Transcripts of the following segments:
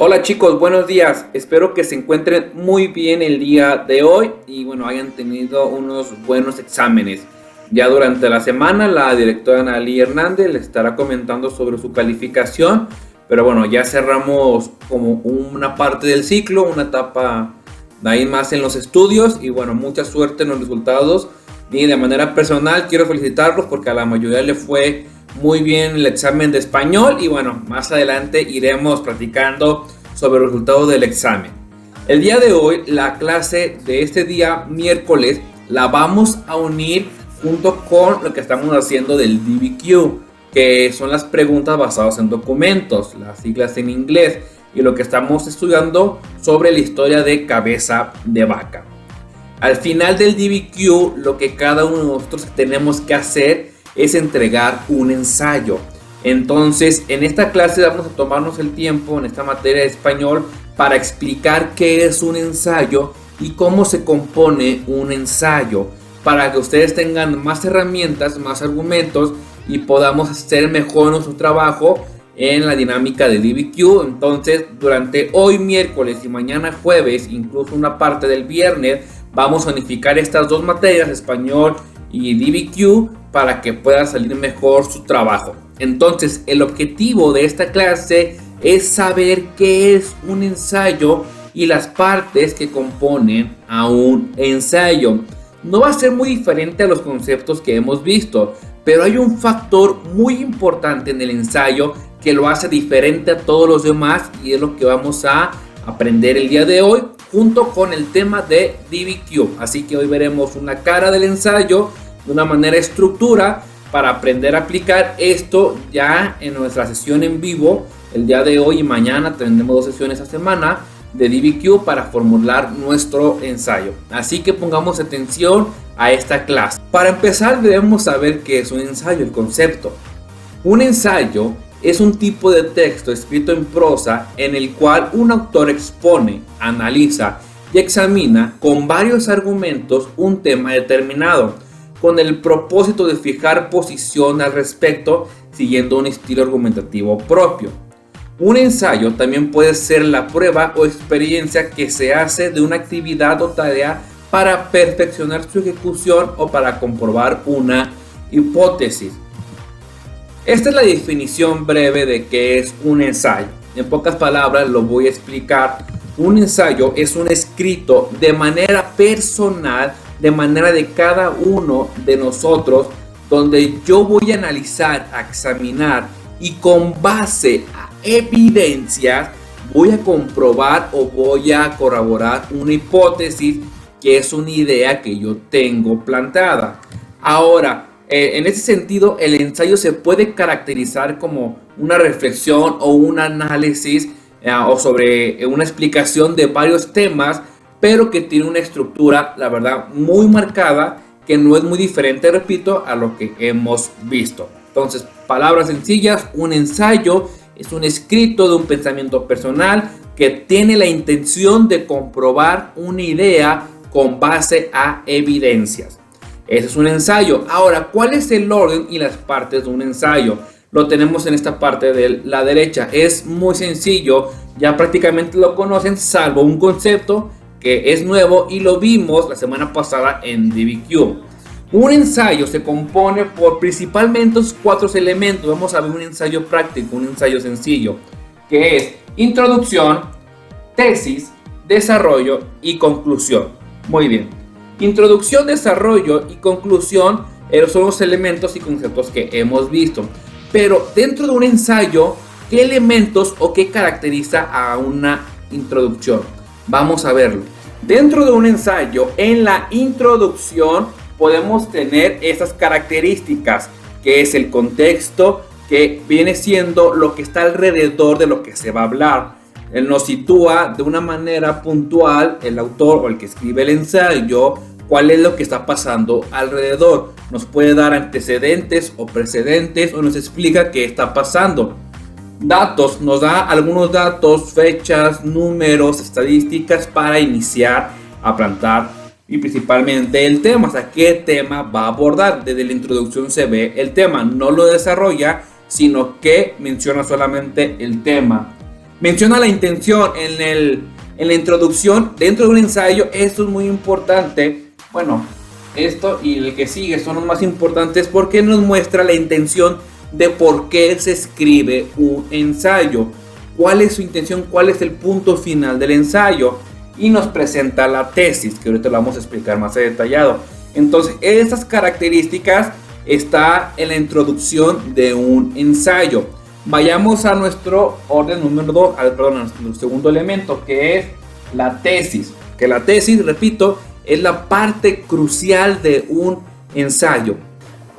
Hola chicos, buenos días. Espero que se encuentren muy bien el día de hoy y bueno, hayan tenido unos buenos exámenes. Ya durante la semana la directora Analí Hernández les estará comentando sobre su calificación, pero bueno, ya cerramos como una parte del ciclo, una etapa de ahí más en los estudios y bueno, mucha suerte en los resultados. Y de manera personal quiero felicitarlos porque a la mayoría le fue muy bien el examen de español y bueno, más adelante iremos practicando sobre los resultados del examen. El día de hoy, la clase de este día miércoles la vamos a unir junto con lo que estamos haciendo del DBQ, que son las preguntas basadas en documentos, las siglas en inglés, y lo que estamos estudiando sobre la historia de Cabeza de Vaca. Al final del DBQ, lo que cada uno de nosotros tenemos que hacer es entregar un ensayo. Entonces, en esta clase vamos a tomarnos el tiempo en esta materia de español para explicar qué es un ensayo y cómo se compone un ensayo, para que ustedes tengan más herramientas, más argumentos y podamos hacer mejor nuestro trabajo en la dinámica de DBQ. Entonces, durante hoy miércoles y mañana jueves, incluso una parte del viernes, vamos a unificar estas dos materias, español y DBQ, para que pueda salir mejor su trabajo. Entonces, el objetivo de esta clase es saber qué es un ensayo y las partes que componen a un ensayo. No va a ser muy diferente a los conceptos que hemos visto, pero hay un factor muy importante en el ensayo que lo hace diferente a todos los demás y es lo que vamos a aprender el día de hoy junto con el tema de DBQ. Así que hoy veremos una cara del ensayo de una manera estructura para aprender a aplicar esto ya en nuestra sesión en vivo el día de hoy y mañana. Tendremos dos sesiones a semana de DBQ para formular nuestro ensayo. Así que pongamos atención a esta clase. Para empezar debemos saber qué es un ensayo, el concepto. Un ensayo es un tipo de texto escrito en prosa en el cual un autor expone, analiza y examina con varios argumentos un tema determinado, con el propósito de fijar posición al respecto siguiendo un estilo argumentativo propio. Un ensayo también puede ser la prueba o experiencia que se hace de una actividad o tarea para perfeccionar su ejecución o para comprobar una hipótesis. Esta es la definición breve de qué es un ensayo. En pocas palabras lo voy a explicar. Un ensayo es un escrito de manera personal, de manera de cada uno de nosotros, donde yo voy a analizar, a examinar y con base a evidencias voy a comprobar o voy a corroborar una hipótesis que es una idea que yo tengo plantada. Ahora, en ese sentido, el ensayo se puede caracterizar como una reflexión o un análisis o sobre una explicación de varios temas, pero que tiene una estructura, la verdad, muy marcada, que no es muy diferente, repito, a lo que hemos visto. Entonces, palabras sencillas, un ensayo es un escrito de un pensamiento personal que tiene la intención de comprobar una idea con base a evidencias. Ese es un ensayo. Ahora, ¿cuál es el orden y las partes de un ensayo? Lo tenemos en esta parte de la derecha. Es muy sencillo, ya prácticamente lo conocen, salvo un concepto que es nuevo y lo vimos la semana pasada en DBQ. Un ensayo se compone por principalmente cuatro elementos. Vamos a ver un ensayo práctico, un ensayo sencillo, que es introducción, tesis, desarrollo y conclusión. Muy bien. Introducción, desarrollo y conclusión son los elementos y conceptos que hemos visto. Pero dentro de un ensayo, ¿qué elementos o qué caracteriza a una introducción? Vamos a verlo. Dentro de un ensayo, en la introducción, podemos tener esas características, que es el contexto, que viene siendo lo que está alrededor de lo que se va a hablar. Él nos sitúa de una manera puntual, el autor o el que escribe el ensayo, cuál es lo que está pasando alrededor. Nos puede dar antecedentes o precedentes o nos explica qué está pasando. Datos, nos da algunos datos, fechas, números, estadísticas para iniciar a plantar y principalmente el tema, o sea, qué tema va a abordar. Desde la introducción se ve el tema, no lo desarrolla, sino que menciona solamente el tema. Menciona la intención en la introducción dentro de un ensayo. Esto es muy importante. Bueno, esto y el que sigue son los más importantes porque nos muestra la intención de por qué se escribe un ensayo. ¿Cuál es su intención? ¿Cuál es el punto final del ensayo? Y nos presenta la tesis, que ahorita lo vamos a explicar más detallado. Entonces, estas características está en la introducción de un ensayo. Vayamos a nuestro orden número 2, perdón, a nuestro segundo elemento, que es la tesis. Que la tesis, repito, es la parte crucial de un ensayo.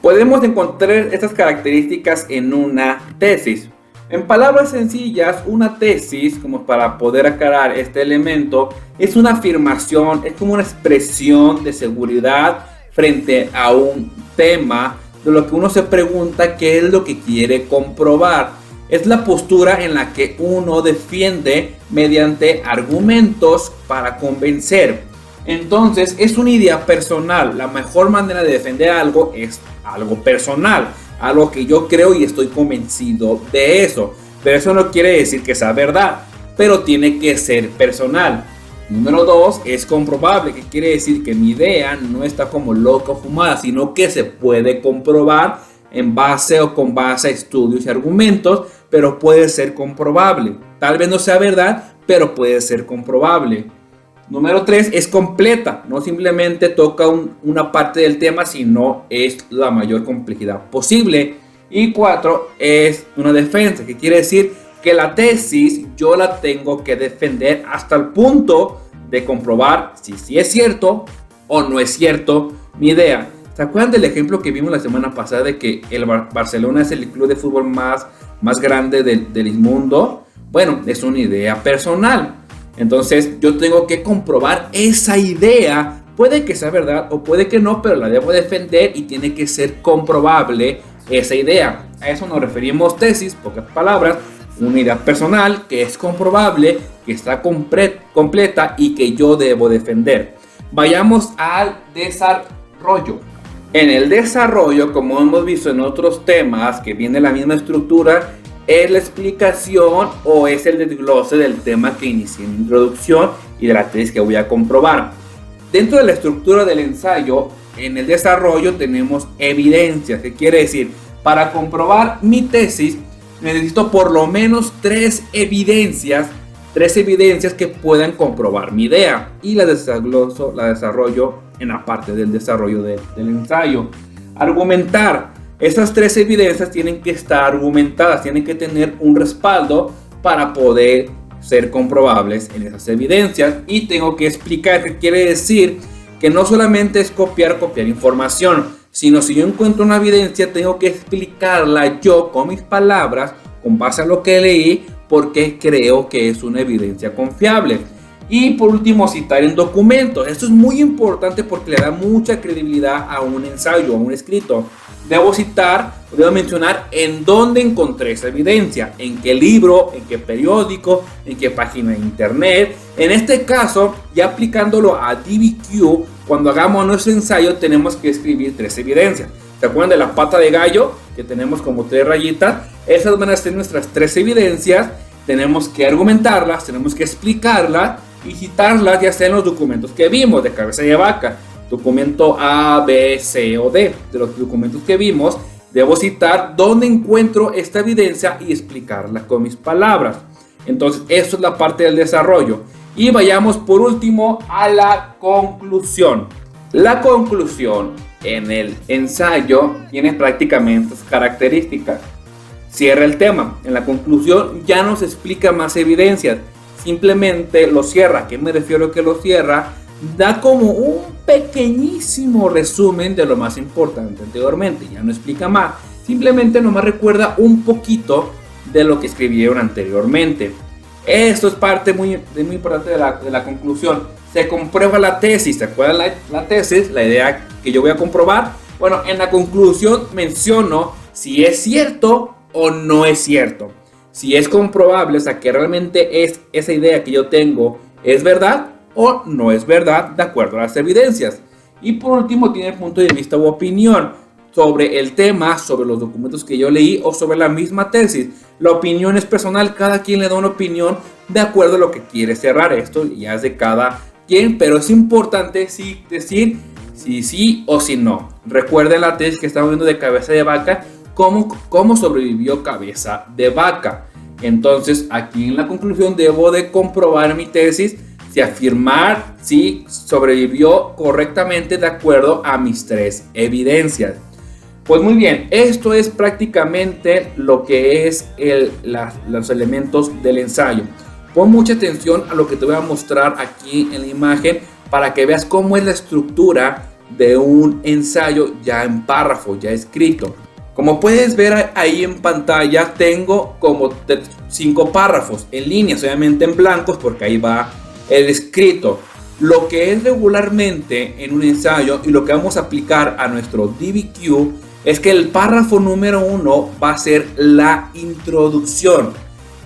Podemos encontrar estas características en una tesis. En palabras sencillas, una tesis, como para poder aclarar este elemento, es una afirmación, es como una expresión de seguridad frente a un tema de lo que uno se pregunta qué es lo que quiere comprobar. Es la postura en la que uno defiende mediante argumentos para convencer. Entonces es una idea personal. La mejor manera de defender algo es algo personal, algo que yo creo y estoy convencido de eso. Pero eso no quiere decir que sea verdad, pero tiene que ser personal. Número 2 es comprobable, que quiere decir que mi idea no está como loca o fumada, sino que se puede comprobar en base o con base a estudios y argumentos, pero puede ser comprobable. Tal vez no sea verdad, pero puede ser comprobable. Número 3 es completa, no simplemente toca una parte del tema, sino es la mayor complejidad posible. Y 4 es una defensa, que quiere decir que la tesis yo la tengo que defender hasta el punto de comprobar si es cierto o no es cierto mi idea. ¿Se acuerdan del ejemplo que vimos la semana pasada de que el Barcelona es el club de fútbol más grande del mundo? Bueno, es una idea personal. Entonces yo tengo que comprobar esa idea. Puede que sea verdad o puede que no, pero la debo defender y tiene que ser comprobable esa idea. A eso nos referimos tesis, pocas palabras. Una idea personal que es comprobable, que está completa y que yo debo defender. Vayamos al desarrollo. En el desarrollo, como hemos visto en otros temas que viene la misma estructura, es la explicación o es el desglose del tema que inicié en introducción y de la tesis que voy a comprobar. Dentro de la estructura del ensayo, en el desarrollo tenemos evidencias. ¿Qué quiere decir? Para comprobar mi tesis necesito por lo menos tres evidencias que puedan comprobar mi idea, y la desarrollo en la parte del desarrollo del ensayo. Argumentar. Esas tres evidencias tienen que estar argumentadas, tienen que tener un respaldo para poder ser comprobables en esas evidencias, y tengo que explicar qué quiere decir, que no solamente es copiar información, sino si yo encuentro una evidencia tengo que explicarla yo con mis palabras, con base a lo que leí, porque creo que es una evidencia confiable. Y por último, citar en documentos. Esto es muy importante porque le da mucha credibilidad a un ensayo, a un escrito. Debo mencionar en dónde encontré esa evidencia, en qué libro, en qué periódico, en qué página de internet. En este caso, ya aplicándolo a DBQ, cuando hagamos nuestro ensayo tenemos que escribir tres evidencias. ¿Se acuerdan de la pata de gallo? Que tenemos como tres rayitas. Esas van a ser nuestras tres evidencias. Tenemos que argumentarlas, tenemos que explicarlas y citarlas, ya sea en los documentos que vimos de cabeza de vaca, documento A, B, C o D. De los documentos que vimos, debo citar dónde encuentro esta evidencia y explicarla con mis palabras. Entonces, esto es la parte del desarrollo. Y vayamos por último a la conclusión. La conclusión en el ensayo tiene prácticamente estas características. Cierra el tema. En la conclusión ya nos explica más evidencias. Simplemente lo cierra. ¿A qué me refiero que lo cierra? Da como un pequeñísimo resumen de lo más importante anteriormente. Ya no explica más. Simplemente nomás recuerda un poquito de lo que escribieron anteriormente. Esto es parte muy importante de la conclusión. Se comprueba la tesis. ¿Se acuerdan la tesis? La idea que yo voy a comprobar. Bueno, en la conclusión menciono si es cierto o no es cierto. Si es comprobable, o sea que realmente es esa idea que yo tengo es verdad o no es verdad de acuerdo a las evidencias. Y por último tiene el punto de vista u opinión. sobre el tema, sobre los documentos que yo leí o sobre la misma tesis. La opinión es personal, cada quien le da una opinión de acuerdo a lo que quiere cerrar. Esto ya es de cada quien, pero es importante sí decir si sí o si no. Recuerden la tesis que estamos viendo de Cabeza de Vaca, cómo sobrevivió Cabeza de Vaca. Entonces aquí en la conclusión debo de comprobar mi tesis, si afirmar si sobrevivió correctamente de acuerdo a mis 3 evidencias. Pues muy bien, esto es prácticamente lo que es los elementos del ensayo. Pon mucha atención a lo que te voy a mostrar aquí en la imagen para que veas cómo es la estructura de un ensayo ya en párrafo, ya escrito. Como puedes ver ahí en pantalla, tengo como 5 párrafos en líneas, obviamente en blancos porque ahí va el escrito. Lo que es regularmente en un ensayo y lo que vamos a aplicar a nuestro DBQ es que el párrafo número 1 va a ser la introducción.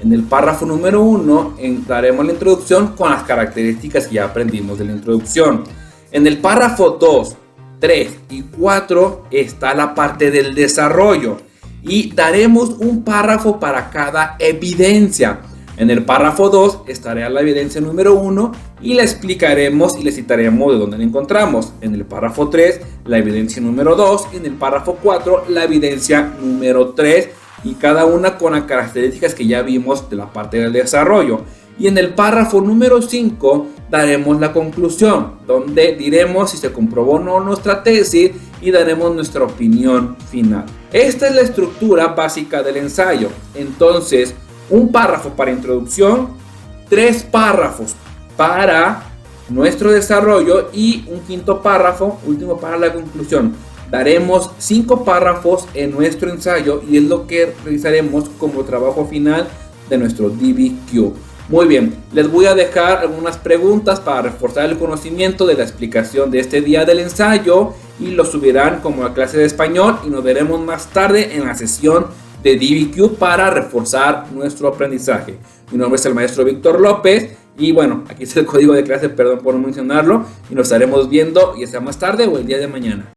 En el párrafo número 1 daremos la introducción con las características que ya aprendimos de la introducción. En el párrafo 2, 3 y 4 está la parte del desarrollo y daremos un párrafo para cada evidencia. En el párrafo 2 estará la evidencia número 1 y la explicaremos y le citaremos de dónde la encontramos. En el párrafo 3 la evidencia número 2 y en el párrafo 4 la evidencia número 3, y cada una con las características que ya vimos de la parte del desarrollo. Y en el párrafo número 5 daremos la conclusión, donde diremos si se comprobó o no nuestra tesis y daremos nuestra opinión final. Esta es la estructura básica del ensayo. Entonces, un párrafo para introducción, 3 párrafos para nuestro desarrollo y un quinto párrafo, último para la conclusión. Daremos 5 párrafos en nuestro ensayo y es lo que realizaremos como trabajo final de nuestro DBQ. Muy bien, les voy a dejar algunas preguntas para reforzar el conocimiento de la explicación de este día del ensayo y lo subirán como a clase de español y nos veremos más tarde en la sesión de DBQ para reforzar nuestro aprendizaje. Mi nombre es el maestro Víctor López y bueno, aquí está el código de clase, perdón por no mencionarlo, y nos estaremos viendo ya sea más tarde o el día de mañana.